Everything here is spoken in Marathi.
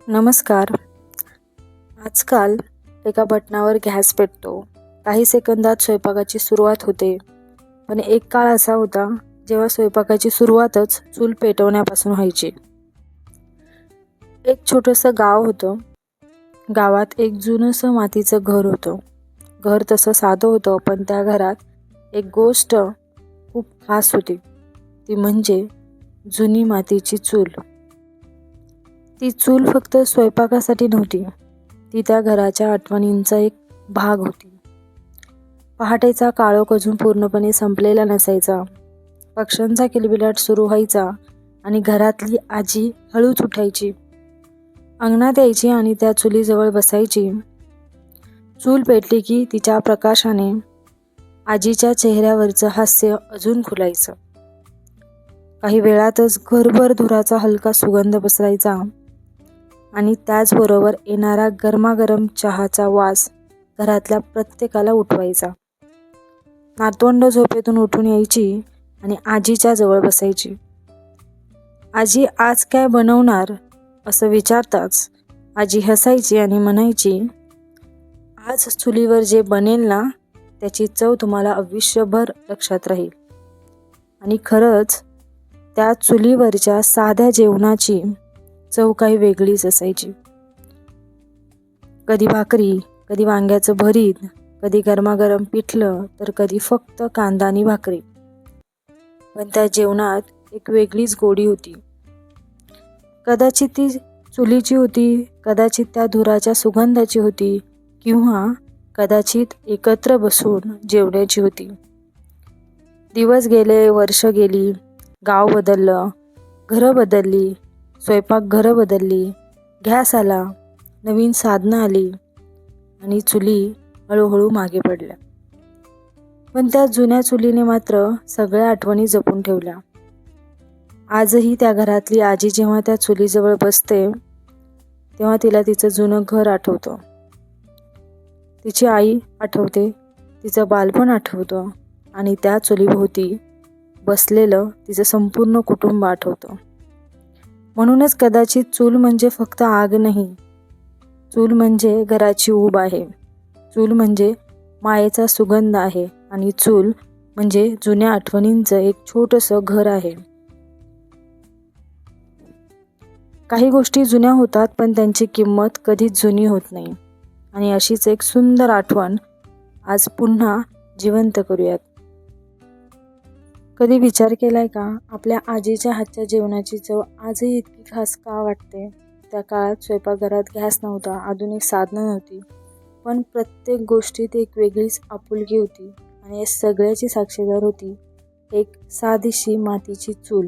नमस्कार. आजकाल एका बटनावर गॅस पेटतो. काही सेकंदात स्वयंपाकाची सुरुवात होते. पण एक काळ असा होता जेव्हा स्वयंपाकाची सुरुवातच चूल पेटवण्यापासून व्हायची. एक छोटंसं गाव होतं. गावात एक जुनंसं मातीचं घर होतं. घर तसं साधं होतं, पण त्या घरात एक गोष्ट खूप खास होती. ती म्हणजे जुनी मातीची चूल. ती चूल फक्त स्वयंपाकासाठी नव्हती, ती त्या घराच्या आठवणींचा एक भाग होती. पहाटेचा काळोख अजून पूर्णपणे संपलेला नसायचा. पक्ष्यांचा किलबिलाट सुरू व्हायचा आणि घरातली आजी हळूच उठायची. अंगणात यायची आणि त्या चुलीजवळ बसायची. चूल पेटली की तिच्या प्रकाशाने आजीच्या चेहऱ्यावरचं हास्य अजून खुलायचं. काही वेळातच घरभर धुराचा हलका सुगंध पसरायचा आणि त्याचबरोबर येणारा गरमागरम चहाचा वास घरातल्या प्रत्येकाला उठवायचा. नातवंड झोपेतून उठून यायची आणि आजीच्या जवळ बसायची. आजी आज काय बनवणार असं विचारताच आजी हसायची आणि म्हणायची, आज चुलीवर जे बनेल ना त्याची चव तुम्हाला आयुष्यभर लक्षात राहील. आणि खरंच त्या चुलीवरच्या साध्या जेवणाची चव काही वेगळीच असायची. कधी भाकरी, कधी वांग्याचं भरीत, कधी गरमागरम पिठलं, तर कधी फक्त कांदा आणि भाकरी. पण त्या जेवणात एक वेगळीच गोडी होती. कदाचित ती चुलीची होती, कदाचित त्या धुराच्या सुगंधाची होती, किंवा कदाचित एकत्र बसून जेवण्याची होती. दिवस गेले, वर्ष गेली, गाव बदललं, घरं बदलली, स्वयंपाकघरं बदलली, गॅस आला, नवीन साधनं आली आणि चुली हळूहळू मागे पडल्या. पण त्या जुन्या चुलीने मात्र सगळ्या आठवणी जपून ठेवल्या. आजही त्या घरातली आजी जेव्हा त्या चुलीजवळ बसते तेव्हा तिला तिचं जुनं घर आठवतं, तिची आई आठवते, तिचं बालपण आठवतं आणि त्या चुलीभोवती बसलेलं तिचं संपूर्ण कुटुंब आठवतं. म्हणूनच कदाचित चूल म्हणजे फक्त आग नाही, चूल म्हणजे घराची ऊब आहे, चूल म्हणजे मायेचा सुगंध आहे आणि चूल म्हणजे जुन्या आठवणींचं एक छोटंसं घर आहे. काही गोष्टी जुन्या होतात पण त्यांची किंमत कधीच जुनी होत नाही. आणि अशीच एक सुंदर आठवण आज पुन्हा जिवंत करूयात. कधी विचार केलाय का, आपल्या आजीच्या हातच्या जेवणाची चव आजही इतकी खास का वाटते? त्या काळात स्वयंपाकघरात गॅस नव्हता, आधुनिक साधनं नव्हती, पण प्रत्येक गोष्टीत एक वेगळीच आपुलकी होती आणि या सगळ्याची साक्षीदार होती एक साधीशी मातीची चूल.